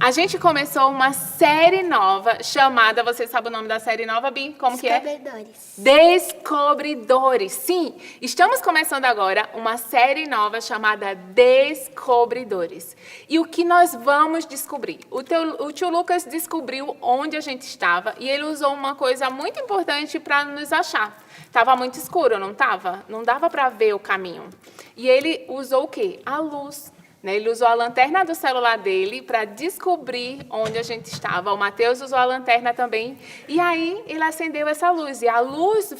A gente começou uma série nova chamada, você sabe o nome da série nova, Bi? Como que é? Descobridores. Descobridores. Sim, estamos começando agora uma série nova chamada Descobridores. E o que nós vamos descobrir? O tio Lucas descobriu onde a gente estava e ele usou uma coisa muito importante para nos achar. Estava muito escuro, não estava? Não dava para ver o caminho. E ele usou o quê? A luz. Ele usou a lanterna do celular dele para descobrir onde a gente estava. O Mateus usou a lanterna também. E aí ele acendeu essa luz. E a luz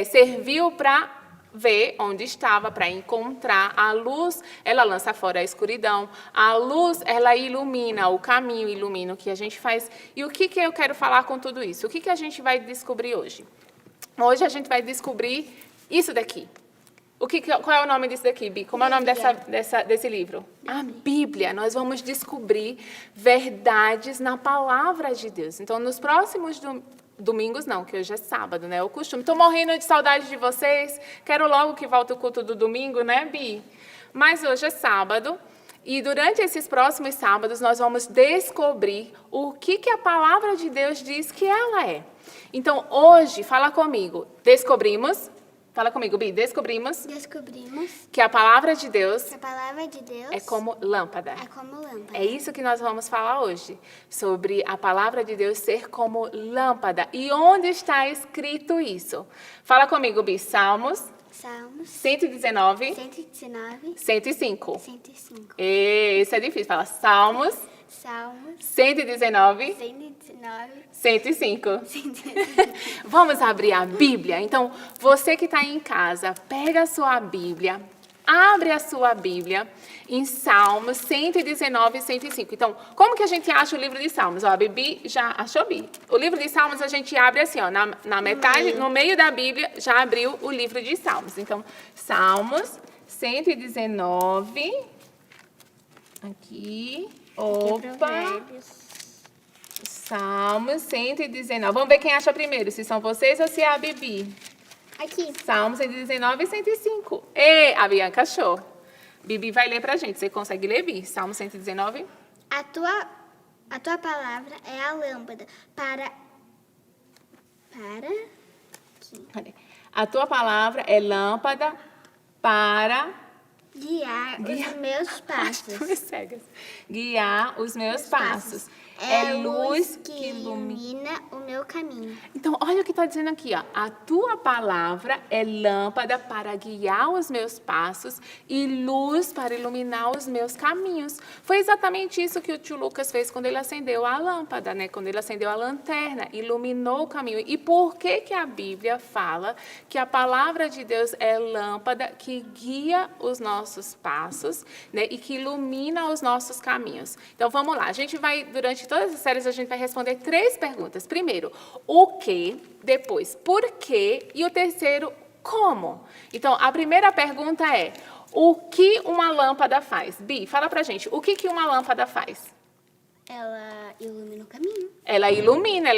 serviu para ver onde estava, para encontrar. A luz, ela lança fora a escuridão. A luz, ela ilumina o caminho, ilumina o que a gente faz. E o que eu quero falar com tudo isso? O que a gente vai descobrir hoje? Hoje a gente vai descobrir isso daqui. Qual é o nome disso daqui, Bi? Como é o nome desse livro? A Bíblia. Nós vamos descobrir verdades na palavra de Deus. Então, nos próximos domingos, não, que hoje é sábado, né? É o costume. Estou morrendo de saudade de vocês. Quero logo que volte o culto do domingo, né, Bi? Mas hoje é sábado. E durante esses próximos sábados, nós vamos descobrir o que a palavra de Deus diz que ela é. Então, hoje, fala comigo. Descobrimos. Fala comigo, Bi. Descobrimos que a palavra de Deus é como lâmpada. É isso que nós vamos falar hoje, sobre a palavra de Deus ser como lâmpada. E onde está escrito isso? Fala comigo, Bi. Salmos 119, 105. Esse é difícil. Fala Salmos 119, 105. Vamos abrir a Bíblia? Então, você que está em casa, pega a sua Bíblia, abre a sua Bíblia em Salmos 119 e 105. Então, como que a gente acha o livro de Salmos? Ó, a Bibi já achou, Bi? O livro de Salmos a gente abre assim, ó, na metade, no meio da Bíblia, já abriu o livro de Salmos. Então, Salmos 119, aqui, opa, Salmos 119. Vamos ver quem acha primeiro, se são vocês ou se é a Bibi. Aqui. Salmos 119 e 105. E a Bianca achou. Bibi vai ler pra gente. Você consegue ler, Bi? Salmo 119? A tua palavra é a lâmpada para... Aqui. A tua palavra é lâmpada para... Guiar os meus passos. Guiar os meus passos. É luz que ilumina o meu caminho. Então, olha o que está dizendo aqui, ó. A tua palavra é lâmpada para guiar os meus passos e luz para iluminar os meus caminhos. Foi exatamente isso que o tio Lucas fez quando ele acendeu a lâmpada, né? Quando ele acendeu a lanterna, iluminou o caminho. E por que a Bíblia fala que a palavra de Deus é lâmpada que guia os nossos passos, né? E que ilumina os nossos caminhos? Então, vamos lá. A gente vai, durante todas as séries, a gente vai responder 3 perguntas. Primeiro, o que? Depois, por quê? E o terceiro, como? Então, a primeira pergunta é, o que uma lâmpada faz? Bi, fala pra gente, o que uma lâmpada faz? Ela ilumina o caminho. Ela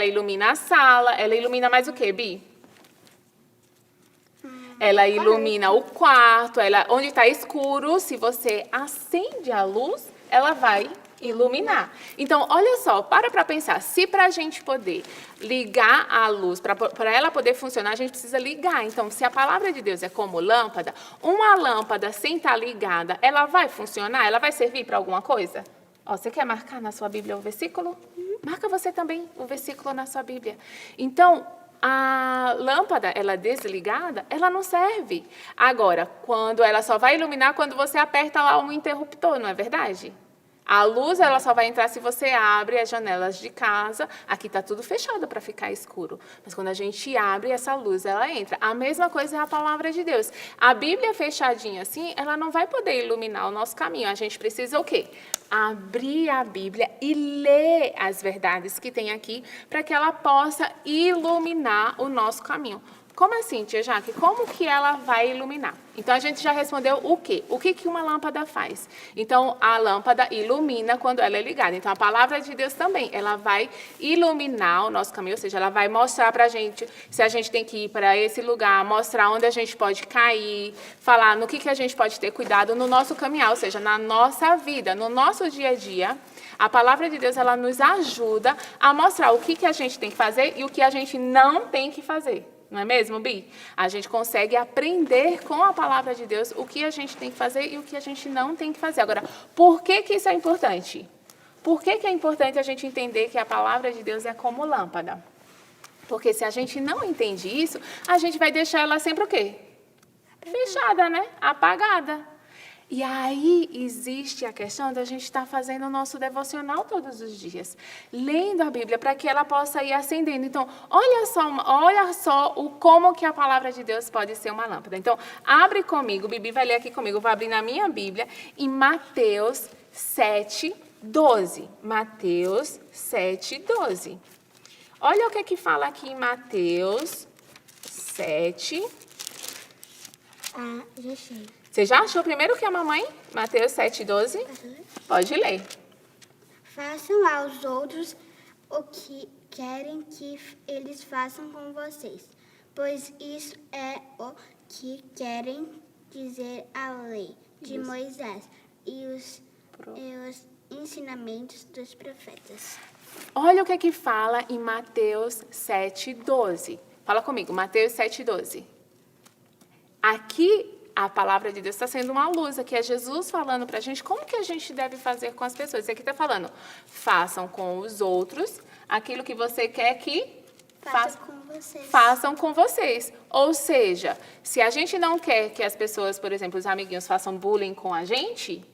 ilumina a sala, ela ilumina mais o quê, Bi? Ela ilumina o quarto, onde está escuro, se você acende a luz, ela vai iluminar. Então, olha só, para pensar, se para a gente poder ligar a luz, para ela poder funcionar, a gente precisa ligar. Então, se a palavra de Deus é como lâmpada, uma lâmpada sem estar ligada, ela vai funcionar? Ela vai servir para alguma coisa? Ó, você quer marcar na sua Bíblia o versículo? Marca você também o versículo na sua Bíblia. Então, a lâmpada, ela desligada, ela não serve. Agora, quando ela só vai iluminar quando você aperta lá um interruptor, não é verdade? A luz, ela só vai entrar se você abre as janelas de casa. Aqui está tudo fechado para ficar escuro. Mas quando a gente abre essa luz, ela entra. A mesma coisa é a palavra de Deus. A Bíblia fechadinha assim, ela não vai poder iluminar o nosso caminho. A gente precisa o quê? Abrir a Bíblia e ler as verdades que tem aqui para que ela possa iluminar o nosso caminho. Como assim, tia Jaque? Como que ela vai iluminar? Então, a gente já respondeu o quê? O que que uma lâmpada faz? Então, a lâmpada ilumina quando ela é ligada. Então, a palavra de Deus também, ela vai iluminar o nosso caminho, ou seja, ela vai mostrar para a gente se a gente tem que ir para esse lugar, mostrar onde a gente pode cair, falar no que a gente pode ter cuidado no nosso caminhar, ou seja, na nossa vida, no nosso dia a dia. A palavra de Deus, ela nos ajuda a mostrar o que a gente tem que fazer e o que a gente não tem que fazer. Não é mesmo, Bi? A gente consegue aprender com a palavra de Deus o que a gente tem que fazer e o que a gente não tem que fazer. Agora, por que isso é importante? Por que é importante a gente entender que a palavra de Deus é como lâmpada? Porque se a gente não entende isso, a gente vai deixar ela sempre o quê? Fechada, né? Apagada. E aí existe a questão da gente estar fazendo o nosso devocional todos os dias, lendo a Bíblia para que ela possa ir acendendo. Então, olha só como que a palavra de Deus pode ser uma lâmpada. Então, abre comigo, Bibi vai ler aqui comigo, eu vou abrir na minha Bíblia, em Mateus 7:12. Mateus 7:12. Olha o que fala aqui em Mateus 7. Já achei. Você já achou primeiro que a mamãe? Mateus 7:12? Pode ler. Façam aos outros o que querem que eles façam com vocês, pois isso é o que querem dizer a lei de Moisés e os ensinamentos dos profetas. Olha o que fala em Mateus 7:12. Fala comigo, Mateus 7:12. Aqui a palavra de Deus está sendo uma luz, aqui é Jesus falando para a gente como que a gente deve fazer com as pessoas. E aqui está falando, façam com os outros aquilo que você quer que façam com vocês. Ou seja, se a gente não quer que as pessoas, por exemplo, os amiguinhos façam bullying com a gente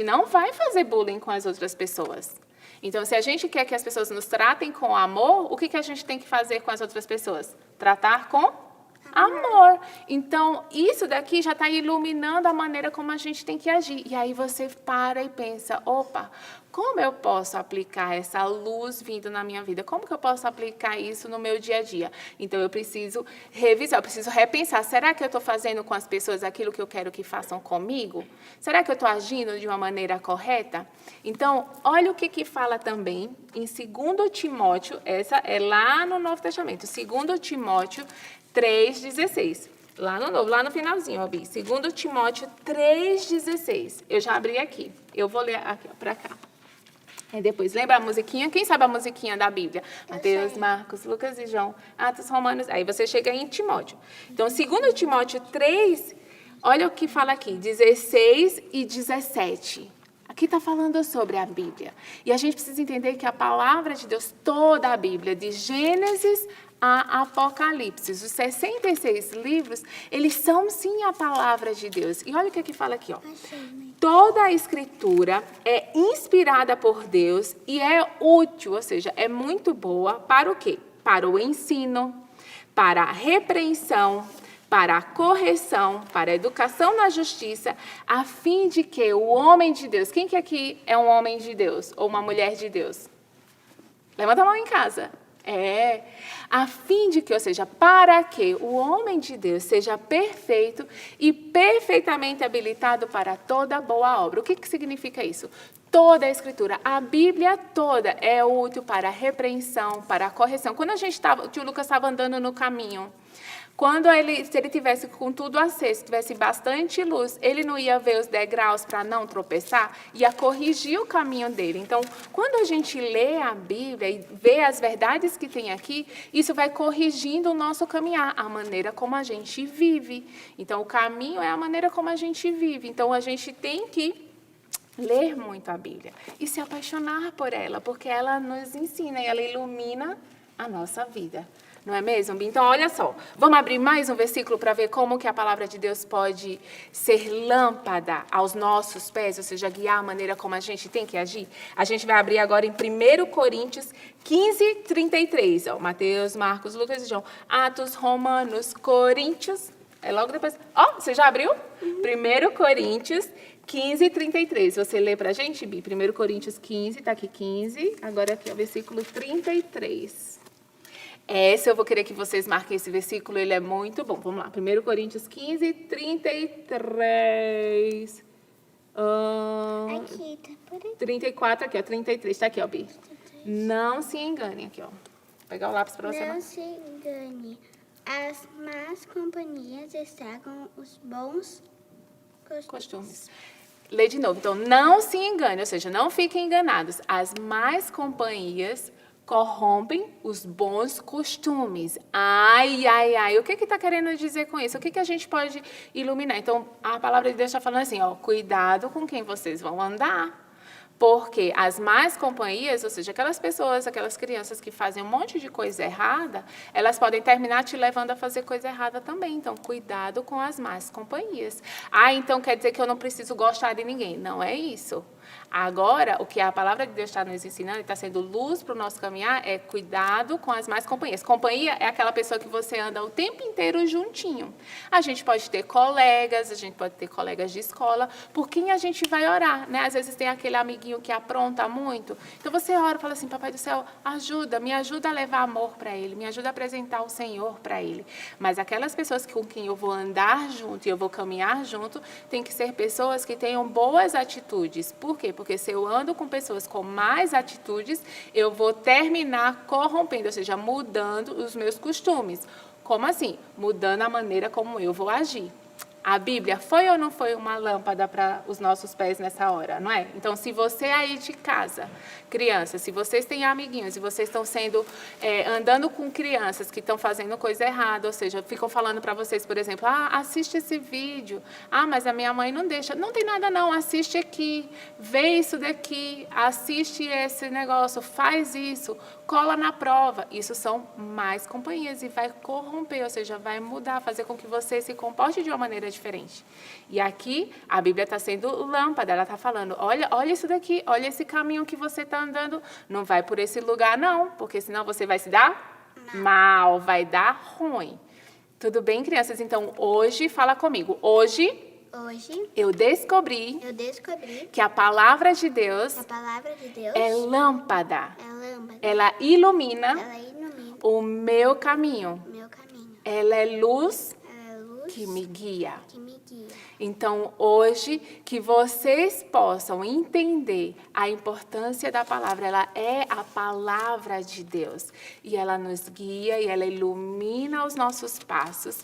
não vai fazer bullying com as outras pessoas. Então, se a gente quer que as pessoas nos tratem com amor, o que a gente tem que fazer com as outras pessoas? Tratar com amor. Então, isso daqui já está iluminando a maneira como a gente tem que agir. E aí você para e pensa, opa, como eu posso aplicar essa luz vindo na minha vida? Como que eu posso aplicar isso no meu dia a dia? Então, eu preciso revisar, eu preciso repensar. Será que eu estou fazendo com as pessoas aquilo que eu quero que façam comigo? Será que eu estou agindo de uma maneira correta? Então, olha o que fala também em 2 Timóteo, essa é lá no Novo Testamento, 2 Timóteo 3,16. Lá no finalzinho, ó, Bi. 2 Timóteo 3,16. Eu já abri aqui. Eu vou ler aqui para cá. E depois, lembra a musiquinha? Quem sabe a musiquinha da Bíblia? Mateus, Marcos, Lucas e João, Atos, Romanos. Aí você chega em Timóteo. Então, 2 Timóteo 3, olha o que fala aqui, 16 e 17. Aqui está falando sobre a Bíblia. E a gente precisa entender que a palavra de Deus, toda a Bíblia, de Gênesis a Apocalipse, os 66 livros, eles são sim a palavra de Deus. E olha o que fala aqui, ó. Toda a escritura é inspirada por Deus e é útil, ou seja, é muito boa para o quê? Para o ensino, para a repreensão, para a correção, para a educação na justiça, a fim de que o homem de Deus... Quem que aqui é um homem de Deus ou uma mulher de Deus? Levanta a mão em casa. A fim de que, ou seja, para que o homem de Deus seja perfeito e perfeitamente habilitado para toda boa obra. O que significa isso? Toda a Escritura, a Bíblia toda é útil para a repreensão, para a correção. Quando o tio Lucas estava andando no caminho, se ele tivesse com tudo aceso, tivesse bastante luz, ele não ia ver os degraus para não tropeçar, ia corrigir o caminho dele. Então, quando a gente lê a Bíblia e vê as verdades que tem aqui, isso vai corrigindo o nosso caminhar, a maneira como a gente vive. Então, o caminho é a maneira como a gente vive. Então, a gente tem que ler muito a Bíblia e se apaixonar por ela, porque ela nos ensina e ela ilumina a nossa vida. Não é mesmo? Então, olha só, vamos abrir mais um versículo para ver como que a palavra de Deus pode ser lâmpada aos nossos pés, ou seja, guiar a maneira como a gente tem que agir. A gente vai abrir agora em 1 Coríntios 15:33. Ó, Mateus, Marcos, Lucas e João. Atos, Romanos, Coríntios. É logo depois. Ó, você já abriu? 1 Coríntios 15:33. Você lê para a gente, Bi? 1 Coríntios 15, está aqui 15. Agora aqui é o versículo 33. Essa eu vou querer que vocês marquem esse versículo, ele é muito bom. Vamos lá, 1 Coríntios 15, 33. Aqui, tá por aqui. 34 aqui, ó, 33, tá aqui, ó, Bi. Não se engane aqui, ó. Vou pegar o lápis para você. Não se engane. As más companhias estragam os bons Costumes. Lê de novo. Então, não se engane, ou seja, não fiquem enganados. As más companhias corrompem os bons costumes. Ai, ai, ai. O que está querendo dizer com isso? O que a gente pode iluminar? Então, a palavra de Deus está falando assim, ó, cuidado com quem vocês vão andar. Porque as más companhias, ou seja, aquelas pessoas, aquelas crianças que fazem um monte de coisa errada, elas podem terminar te levando a fazer coisa errada também. Então, cuidado com as más companhias. Ah, então quer dizer que eu não preciso gostar de ninguém. Não é isso. Agora, o que a palavra de Deus está nos ensinando, está sendo luz para o nosso caminhar, é cuidado com as más companhias. Companhia é aquela pessoa que você anda o tempo inteiro juntinho. A gente pode ter colegas, a gente pode ter colegas de escola, por quem a gente vai orar, né? Às vezes tem aquele amiguinho que apronta muito. Então você ora e fala assim, Papai do Céu, me ajuda a levar amor para ele, me ajuda a apresentar o Senhor para ele. Mas aquelas pessoas com quem eu vou andar junto e eu vou caminhar junto, tem que ser pessoas que tenham boas atitudes. Por quê? Porque se eu ando com pessoas com mais atitudes, eu vou terminar corrompendo, ou seja, mudando os meus costumes. Como assim? Mudando a maneira como eu vou agir. A Bíblia foi ou não foi uma lâmpada para os nossos pés nessa hora, não é? Então, se você aí de casa, crianças, se vocês têm amiguinhos e vocês estão andando com crianças que estão fazendo coisa errada, ou seja, ficam falando para vocês, por exemplo, assiste esse vídeo, mas a minha mãe não deixa. Não tem nada não, assiste aqui, vê isso daqui, assiste esse negócio, faz isso, cola na prova. Isso são más companhias e vai corromper, ou seja, vai mudar, fazer com que você se comporte de uma maneira diferente. E aqui a Bíblia está sendo lâmpada, ela está falando, olha isso daqui, olha esse caminho que você está andando, não vai por esse lugar não, porque senão você vai se dar mal, vai dar ruim. Tudo bem, crianças? Então, hoje, fala comigo, hoje eu descobri que a palavra de Deus é lâmpada. Ela ilumina o meu caminho. Ela é luz que me guia. Então, hoje, que vocês possam entender a importância da palavra. Ela é a palavra de Deus. E ela nos guia e ela ilumina os nossos passos